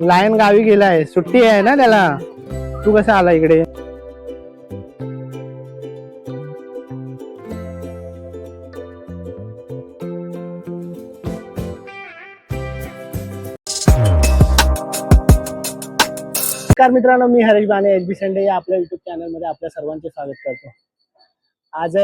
Lion गावी गेलाय, सुट्टी आहे ना त्याला. तू कसा आला इकडे? नमस्कार मित्रांनो, मी हरेश बाने, एचबी संडे या आपल्या युट्यूब चॅनल मध्ये आपल्या सर्वांचे स्वागत करतो. आज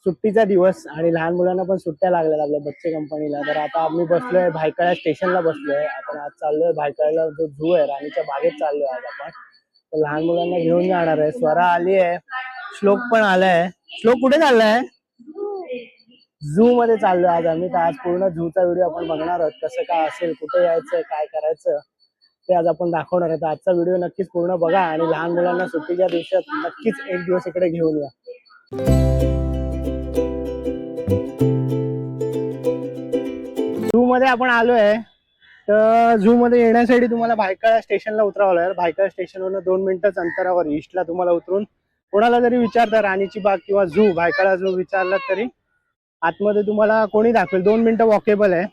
सुट्टीचा दिवस आणि लहान मुलांना पण सुट्ट्या लागल्यात आपल्या बच्चे कंपनीला. तर आता आम्ही बसलोय भायखळा स्टेशनला बसलोय. आपण आज चाललोय भायखळ्याला, जो झू आहे राणीच्या बागेत चाललोय आज आपण. तर लहान मुलांना घेऊन जाणार आहे. स्वरा आली आहे, श्लोक पण आलाय. श्लोक कुठे चाललाय? झू मध्ये चाललोय आज आम्ही. तर आज पूर्ण झूचा व्हिडिओ आपण बघणार आहोत. कसं काय असेल, कुठे यायचं, काय करायचं ते आज आपण दाखवणार आहे. तर आजचा व्हिडिओ नक्कीच पूर्ण बघा आणि लहान मुलांना सुट्टीच्या दिवसात नक्कीच एक दिवस इकडे घेऊन या. झू मध्ये आपण आलोय. तर झू मध्ये येण्यासाठी तुम्हाला भायखळा स्टेशनला उतरावं लागेल. भायखळा स्टेशनवरून 2 मिनिटच अंतरावर ईस्टला तुम्हाला उतरून कोणाला जरी विचारता राणीची बाग किंवा झू, भायखळा झू विचारला तरी आतमध्ये तुम्हाला कोणी दाखवेल. 2 मिनिटं वॉकेबल आहे.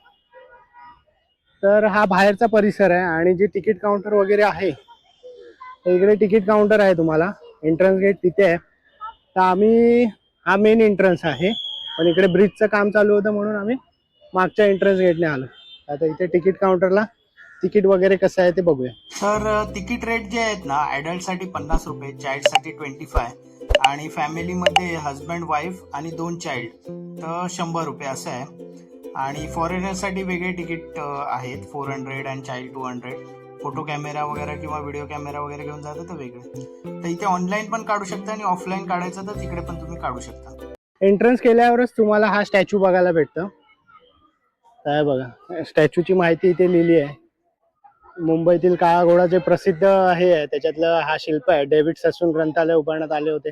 तर हा बाहेरचा परिसर आहे आणि जे तिकीट काउंटर वगैरे आहे, इकडे तिकीट काउंटर आहे. तुम्हाला एंट्रन्स गेट तिथे आहे. तर आम्ही, हा मेन एंट्रन्स आहे, पण इकडे ब्रिजचं काम चालू होतं म्हणून आम्ही मागच्या एंट्रन्स गेटने आलो. आता इथे तिकीट काउंटरला तिकीट वगैरे कसं आहे ते बघूया. तर तिकीट रेट जे आहेत ना, ॲडल्टसाठी 50 रुपये, चाइल्डसाठी 25 आणि फॅमिलीमध्ये हजबंड वाईफ आणि 2 चाइल्ड तर 100 रुपये असं आहे. आणि फॉरेनरसाठी वेगळे तिकीट आहेत, 400 आणि चाइल्ड 200. फोटो कॅमेरा वगैरे किंवा व्हिडिओ कॅमेरा वगैरे घेऊन जातं तर वेगळे. तर इथे ऑनलाईन पण काढू शकता आणि ऑफलाईन काढायचं तर तिकडे पण तुम्ही काढू शकता. एंट्रन्स केल्यावरच तुम्हाला हा स्टॅच्यू बघायला भेटतं. काय बघा, स्टॅच्यूची माहिती इथे लिहिली आहे. मुंबईतील काळा घोडा जे प्रसिद्ध आहे त्याच्यातलं हा शिल्प आहे. डेव्हिड ससून ग्रंथालय उभारण्यात आले होते,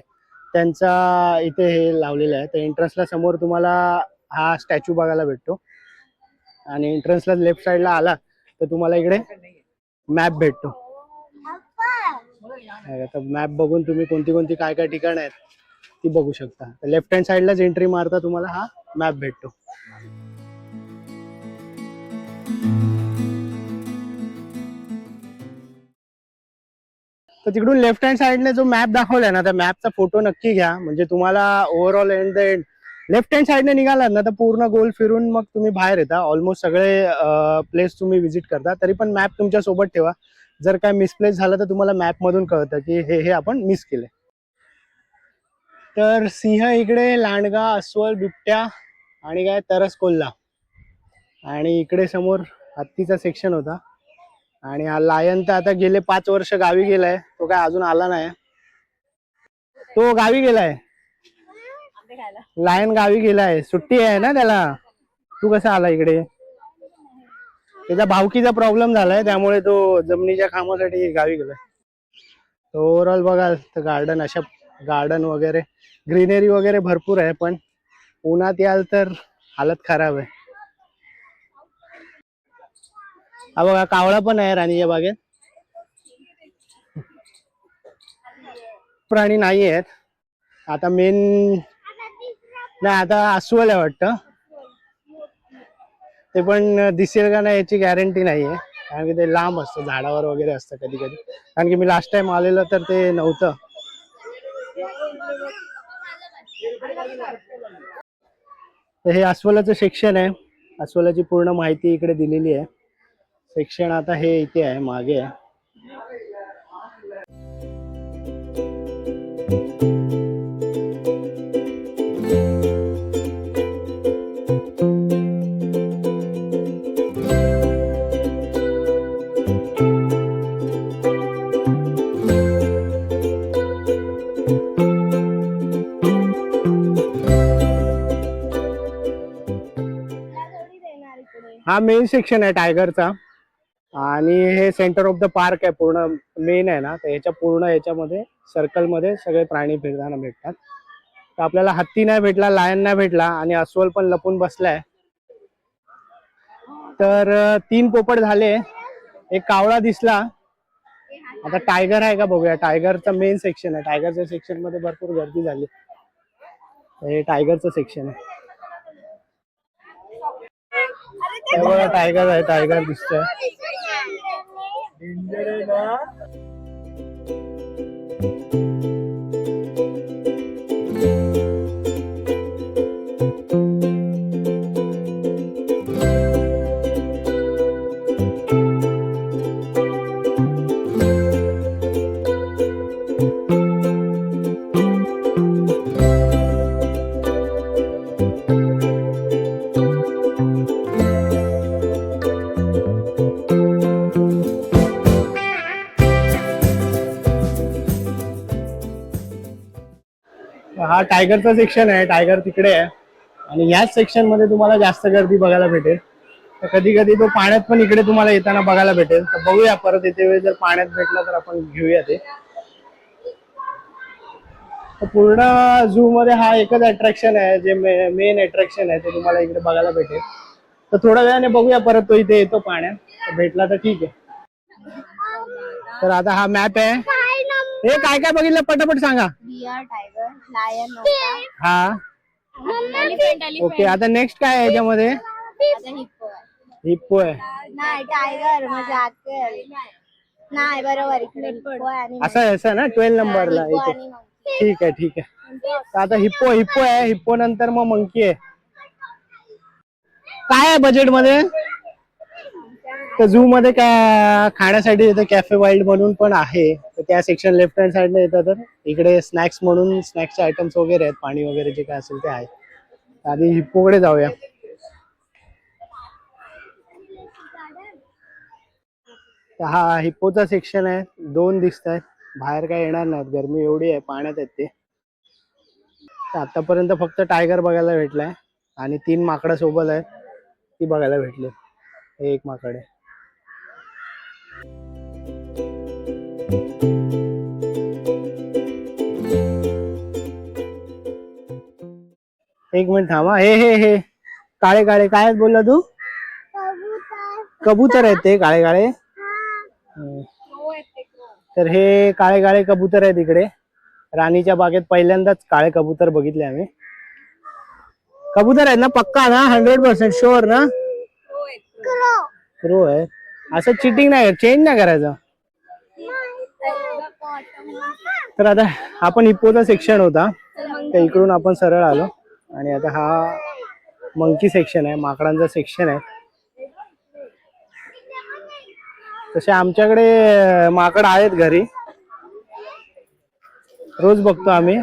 त्यांचा इथे हे लावलेलं आहे. तर एंट्रन्सला समोर तुम्हाला हा स्टॅच्यू बघायला भेटतो. आणि एंट्रन्सला लेफ्ट साईडला आला तर तुम्हाला इकडे मॅप भेटतो. तर मॅप बघून तुम्ही कोणती कोणती काय काय ठिकाणं आहेत ती बघू शकता. तर लेफ्ट हँड साईडलाच एंट्री मारता तुम्हाला हा मॅप भेटतो. तर तिकडून लेफ्ट हँड साईडने जो मॅप दाखवलाय ना, त्या मॅपचा फोटो नक्की घ्या. म्हणजे तुम्हाला ओव्हरऑल एंड लेफ्ट हँड साईडने निघालात ना तर पूर्ण गोल फिरून मग तुम्ही बाहेर येता. ऑलमोस्ट सगळे प्लेस तुम्ही व्हिजिट करता. तरी पण मॅप तुमच्या सोबत ठेवा. जर काय मिसप्लेस झालं तर तुम्हाला मॅप मधून कळतं की हे आपण मिस केले. तर सिंह इकडे, लांडगा, अस्वल, बिबट्या आणि काय तरस कोल्हा. आणि इकडे समोर हत्तीचा सेक्शन होता. आणि हा लायन तर आता गेले 5 वर्ष गावी गेलाय. तो काय अजून आला नाही. तो गावी गेलाय, लायन गावी गेलाय, सुट्टी आहे ना त्याला. तू कसा आला इकडे? त्याच्या भावकीचा प्रॉब्लेम झालाय त्यामुळे तो जमिनीच्या कामासाठी गावी गेलाय. ओव्हरऑल बघाल तर गार्डन, अशा गार्डन वगैरे ग्रीनरी वगैरे भरपूर आहे, पण उन्हात याल तर हालत खराब आहे. हा बघा, कावळा पण आहे राणीच्या बागेत. प्राणी नाही आहेत आता. मेन नाही, आता अस्वल आहे वाटतं. ते पण दिसेल का नाही याची गॅरंटी नाहीये, कारण की ते लांब असतं, झाडावर वगैरे असतं कधी कधी. कारण की मी लास्ट टाइम आलेलो तर ते नव्हतं. हे अस्वलाचं सेक्शन आहे. अस्वलाची पूर्ण माहिती इकडे दिलेली आहे. सेक्शन आता हे इथे आहे, मागे आहे. हा मेन सेक्शन आहे टायगरचा. आणि हे सेंटर ऑफ द पार्क आहे, पूर्ण मेन आहे ना. तर ह्याच्या पूर्ण ह्याच्यामध्ये सर्कल मध्ये सगळे प्राणी फिरताना भेटतात. तर आपल्याला हत्ती नाही भेटला, लायन नाही भेटला आणि अस्वल पण लपून बसलाय. तर 3 पोपट झाले, एक कावळा दिसला. आता टायगर आहे का बघूया. टायगरचा मेन सेक्शन आहे. टायगरच्या सेक्शन मध्ये भरपूर गर्दी झाली. हे टायगरचं सेक्शन आहे. बघा, टायगर आहे, टायगर दिसतोय. हा टायगरचा सेक्शन आहे. टायगर तिकडे आहे आणि याच सेक्शन मध्ये तुम्हाला जास्त गर्दी बघायला भेटेल. तर कधी कधी तो पाण्यात पण इकडे तुम्हाला येताना बघायला भेटेल. तर बघूया परत येते वेळी जर पाण्यात भेटला तर आपण घेऊया ते. तर पूर्ण झू मध्ये हा एकच अट्रॅक्शन आहे जे मेन अट्रॅक्शन आहे ते तुम्हाला इकडे बघायला भेटेल. तर थोड्या वेळाने बघूया परत तो इथे येतो पाण्यात. तर भेटला तर ठीक आहे. तर आता हा मॅप आहे. हे काय काय बघितलं पटापट सांगा. डियर, टायगर, लायन, हा ओके. आता नेक्स्ट काय आहे याच्यामध्ये. हिप्पो आहे. हिप्पो आहे. नाही टायगर म्हणजे आजकाल नाही बरोबर इकडे हिप्पो आहे आणि असं आहे असं ना 12 नंबरला हिप्पो इथे. आणि monkey. ठीक आहे ठीक आहे. तर आता हिप्पो हिप्पो आहे. हिप्पो नंतर मग मंकी आहे. काय आहे बजेट मध्ये. तर झू मध्ये काय खाण्यासाठी इथे कॅफे वाईल्ड म्हणून पण आहे. तर त्या सेक्शन लेफ्ट हँड साईडला येतं. तर इकडे स्नॅक्स म्हणून स्नॅक्सचे आयटम्स वगैरे आहेत. पाणी वगैरे जे काय असेल ते आहे. आधी हिप्पोकडे जाऊया. तर हा हिप्पोचा सेक्शन आहे. 2 दिसत आहेत. बाहेर काय येणार नाहीत. गरमी एवढी आहे. पाण्यात आहेत ते. तर आतापर्यंत फक्त टायगर बघायला भेटलाय आणि 3 माकडं सोबत आहेत ती बघायला भेटली. हे एक माकड आहे. एक मिनिट थांबा. हे काळे काळे काय बोलला तू. कबूतर आहेत ते काळे काळे. तर हे काळे काळे कबूतर आहेत इकडे. राणीच्या बागेत पहिल्यांदाच काळे कबूतर बघितले आम्ही. कबूतर आहेत ना पक्का ना 100% शुअर ना. क्रो आहे. असं चिटिंग नाही चेंज नाही करायचं. तर आता आपण हिप्पोचा सेक्शन होता तर इकडून आपण सरळ आलो आणि आता हा मंकी सेक्शन आहे. माकडांचा सेक्शन आहे. तसे आमच्याकडे माकड आहेत घरी. रोज बघतो आम्ही.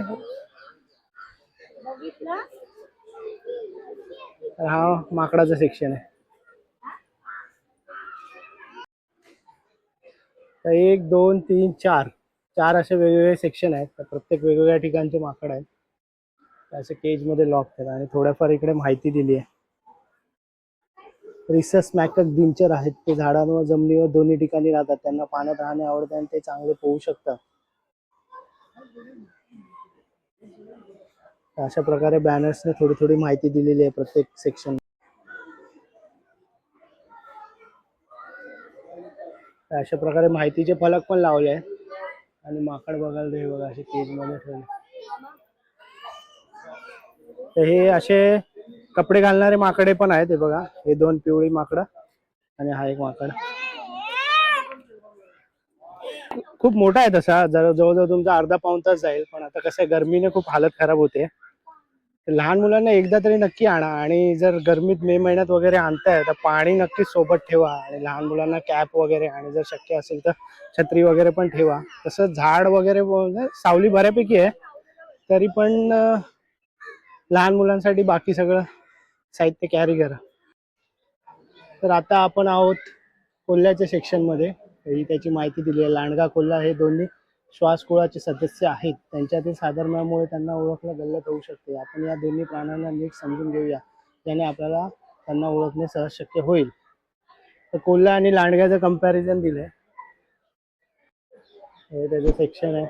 हा माकडाचा सेक्शन आहे. तर 1 2 3 4 असे वेगवेगळे सेक्शन आहेत. तर प्रत्येक वेगवेगळ्या ठिकाणचे माकड आहेत. असे केज मध्ये लॉक आहेत आणि थोड्याफार इकडे माहिती दिली आहे. रिसस मॅकक दिनचर आहेत. ते झाडांवर जमिनीवर दोन्ही ठिकाणी राहतात. त्यांना पाण्यात राहणे आवडते आणि ते चांगले पोहू शकतात. अशा प्रकारे बॅनर्सने थोडी थोडी माहिती दिलेली आहे प्रत्येक सेक्शन. अशा प्रकारे माहितीचे फलक पण लावले आहेत आणि माकड बघायला हे बघा असे केज मध्ये ठेवले. तर हे असे कपडे घालणारे माकडे पण आहेत. हे बघा हे 2 पिवळी माकडं आणि हा एक माकड. खूप मोठा आहे तसा. जवळजवळ तुमचा अर्धा पाऊण तास जाईल. पण आता कसं गरमीने खूप हालत खराब होते. लहान मुलांना एकदा तरी नक्की आणा आणि जर गरमीत मे महिन्यात वगैरे आणताय तर पाणी नक्की सोबत ठेवा आणि लहान मुलांना कॅप वगैरे आणि जर शक्य असेल तर छत्री वगैरे पण ठेवा. तसं झाड वगैरे सावली बऱ्यापैकी आहे तरी पण लहान मुलांसाठी बाकी सगळं साहित्य कॅरी करा. तर आता आपण आहोत कोल्ह्याच्या सेक्शन मध्ये. ही त्याची माहिती दिली आहे. लांडगा कोल्हा हे दोन्ही श्वासकोळाचे सदस्य आहेत. त्यांच्यातील साधर्म्यामुळे त्यांना ओळखणं गल्लत होऊ शकते. आपण या दोन्ही प्राण्यांना नीट समजून घेऊया ज्याने आपल्याला त्यांना ओळखणे सहज शक्य होईल. तर कोल्हा आणि लांडग्याचं कंपॅरिझन दिलंय. हे त्याचं सेक्शन आहे.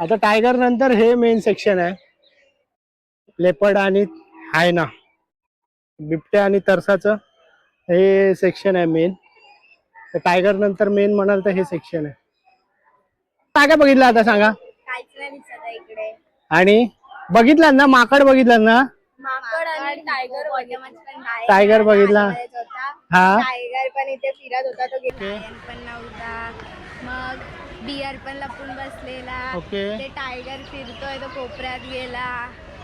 आता टायगर नंतर हे मेन सेक्शन आहे. लेपर्ड आणि हायना बिबट्या आणि तरसाचं हे सेक्शन आहे मेन. तर टायगर नंतर मेन म्हणाल तर हे सेक्शन आहे. काय काय बघितलं आता सांगा. काहीच नाही दिसत आहे इकडे. आणि बघितलं ना माकड बघितलं ना. माकड आणि टायगर टायगर बघितला. हा टायगर पण इथे फिरत होता तो ओके. लायन पण नव्हता. मग बियर पण लपून बसलेला. ओके. ते टायगर फिरतोय तो कोपऱ्यात गेला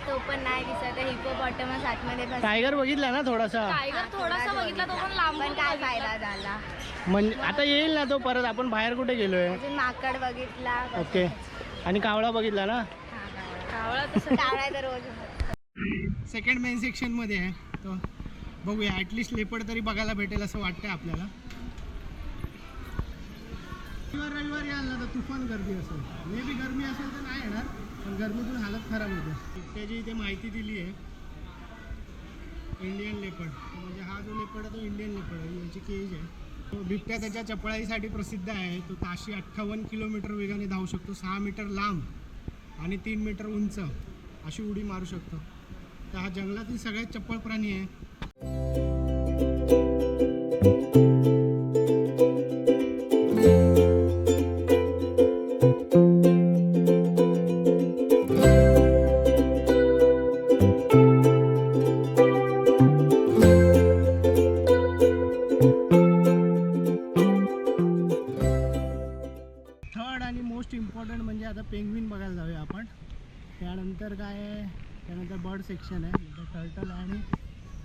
तो पण नाही दिसत. हिपोपॉटमस आतमध्ये बसला. टायगर बघितला ना थोडासा. टायगर थोडासा बघितला तो पण लांब. पण काय फायदा झाला. म्हणजे आता येईल ना तो परत. आपण बाहेर कुठे गेलोय. अजून माकड बघितला. ओके. आणि कावळा बघितला ना. कावळा तसं कावळा तर रोज. सेकंड मेन सेक्शन मध्ये आहे तो. बघूया ॲटलिस्ट लेपर्ड तरी बघायला भेटेल असं वाटतंय आपल्याला. रविवार याल ना तर तुफान गर्दी असेल. मे बी गर्मी असेल तर नाही येणार पण गर्मीतून हालत खराब होते. त्याची इथे माहिती दिली आहे. इंडियन लेपर्ड म्हणजे हा जो लेपर्ड आहे तो इंडियन लेपर्ड आहे. याची केज आहे. तो बिबट्या त्याच्या चपळाईसाठी प्रसिद्ध आहे. तो ताशी 58 किलोमीटर वेगाने धावू शकतो. 6 मीटर लांब आणि 3 मीटर उंच अशी उडी मारू शकतो. तर हा जंगलातील सगळ्यात चप्पळ प्राणी आहे. थर्ड आणि मोस्ट इम्पॉर्टंट म्हणजे आता पेंग्विन बघायला जाऊया आपण. त्यानंतर काय आहे, त्यानंतर बर्ड सेक्शन आहे, टर्टल आणि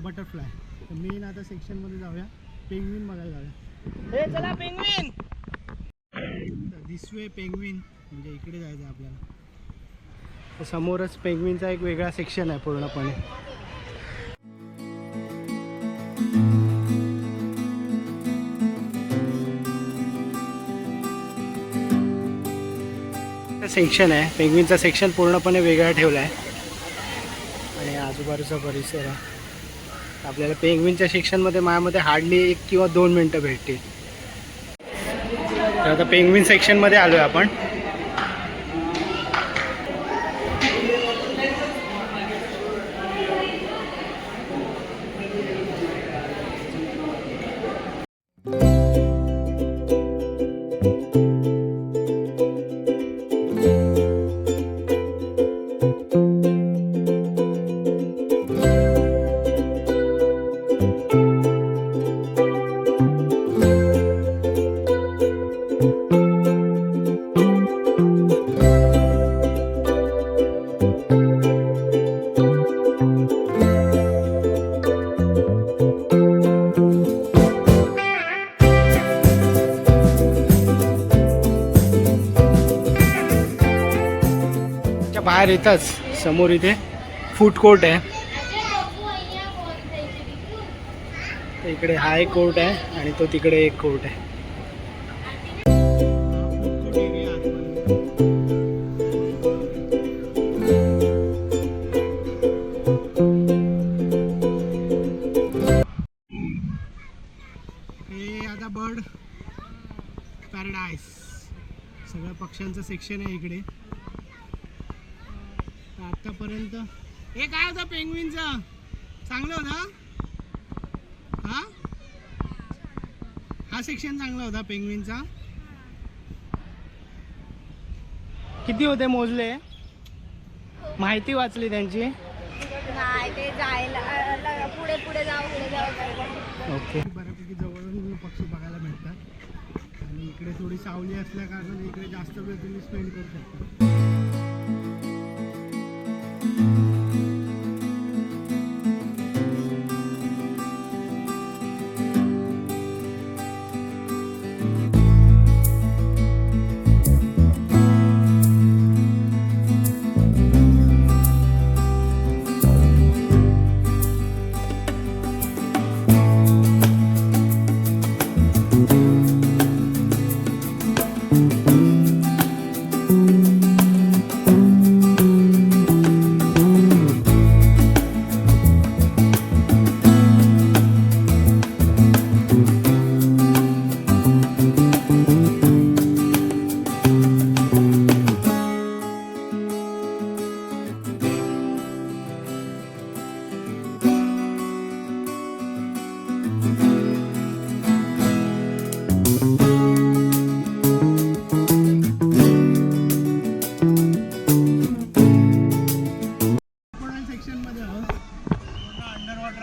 बटरफ्लाय. तर मेन आता सेक्शनमध्ये जाऊया. पेंग्विन बघायला जाऊया. हे चला पेंग्विन. दिस वे पेंग्विन म्हणजे इकडे जायचं आहे आपल्याला. तर समोरच पेंग्विनचा एक वेगळा सेक्शन आहे पूर्णपणे. सेक्शन आहे पेंग्विनचा. सेक्शन पूर्णपणे वेगळा ठेवला आहे आणि आजूबाजूचा परिसर आहे. आपल्याला पेंग्विनच्या सेक्शनमध्ये माझ्यामध्ये हार्डली 1 किंवा 2 मिनटं भेटतील. तर आता पेंग्विन सेक्शनमध्ये आलो आहे आपण. बाहेर येताच समोर इथे फूड कोर्ट आहे. तर इकडे हा एक कोर्ट आहे आणि तो तिकडे एक कोर्ट आहे. हे आता बर्ड पॅराडाईस सगळ्या पक्ष्यांचं सेक्शन आहे इकडे. आतापर्यंत हे काय होतं पेंग्विनचं चांगलं होतं. हा सेक्शन चांगला होता पेंग्विनचा. किती होते मोजले? माहिती वाचली त्यांची. नाही ते जायला पुढे पुढे जाऊ. ओके. बऱ्यापैकी जवळून पक्षी बघायला भेटतात आणि इकडे थोडी सावली असल्या कारणाने इकडे जास्त वेळ तुम्ही स्पेंड करू शकता.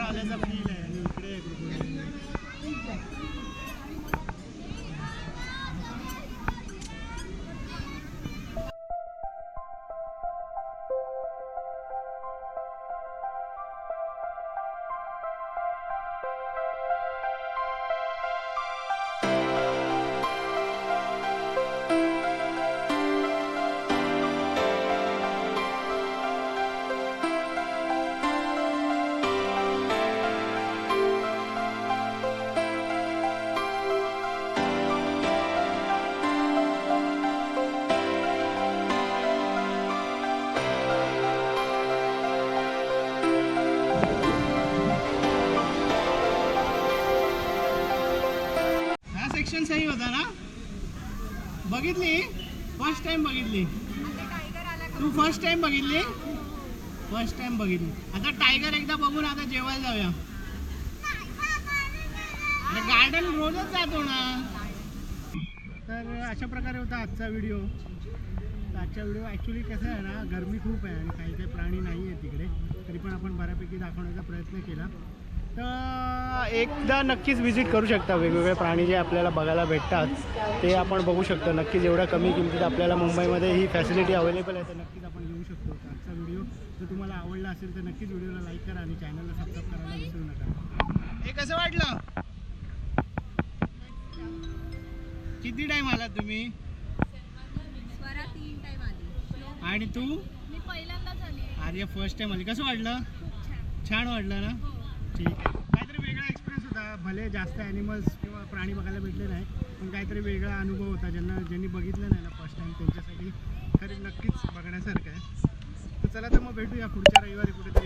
आल्याचा फील आहे आणि इकडे आहे crocodile. हा सेक्शन सही होता ना. बघितली फर्स्ट टाइम बघितली तू. फर्स्ट टाइम बघितली. आता टायगर एकदा बघून आता जेवायला जाऊया. गार्डन रोजच जातो ना. तर अशा प्रकारे होता आजचा व्हिडिओ. आजचा व्हिडिओ ॲक्च्युली कसं आहे ना, गरमी खूप आहे आणि काही काही प्राणी नाही आहे तिकडे, तरी पण आपण बऱ्यापैकी दाखवण्याचा प्रयत्न केला. तर एकदा नक्कीच व्हिजिट करू शकता. वेगवेगळे प्राणी जे आपल्याला बघायला भेटतात ते आपण बघू शकतो. नक्कीच एवढ्या कमी किमतीत आपल्याला मुंबईमध्ये ही फॅसिलिटी अवेलेबल आहे, तर नक्कीच आपण येऊ शकतो. तर आजचा व्हिडिओ जर तुम्हाला आवडला असेल तर नक्कीच व्हिडिओला लाईक करा आणि चॅनलला सबस्क्राईब करायला विसरू नका. हे कसं वाटलं? किती टाईम आला तुम्ही? स्वरा 3 टाइम आली आणि तू? मी पहिल्यांदाच आली. आर्य फर्स्ट टाइम आली. कसं वाटलं? छान वाटलं ना. ठीक आहे. काहीतरी वेगळा एक्सपिरियन्स होता. भले जास्त ॲनिमल्स किंवा प्राणी बघायला भेटले नाही, पण काहीतरी वेगळा अनुभव होता. ज्यांनी बघितलं नाही ना फर्स्ट टाइम त्यांच्यासाठी खरी नक्कीच बघण्यासारखं आहे. तर चला तर मग भेटूया पुढच्या रविवारी कुठेतरी.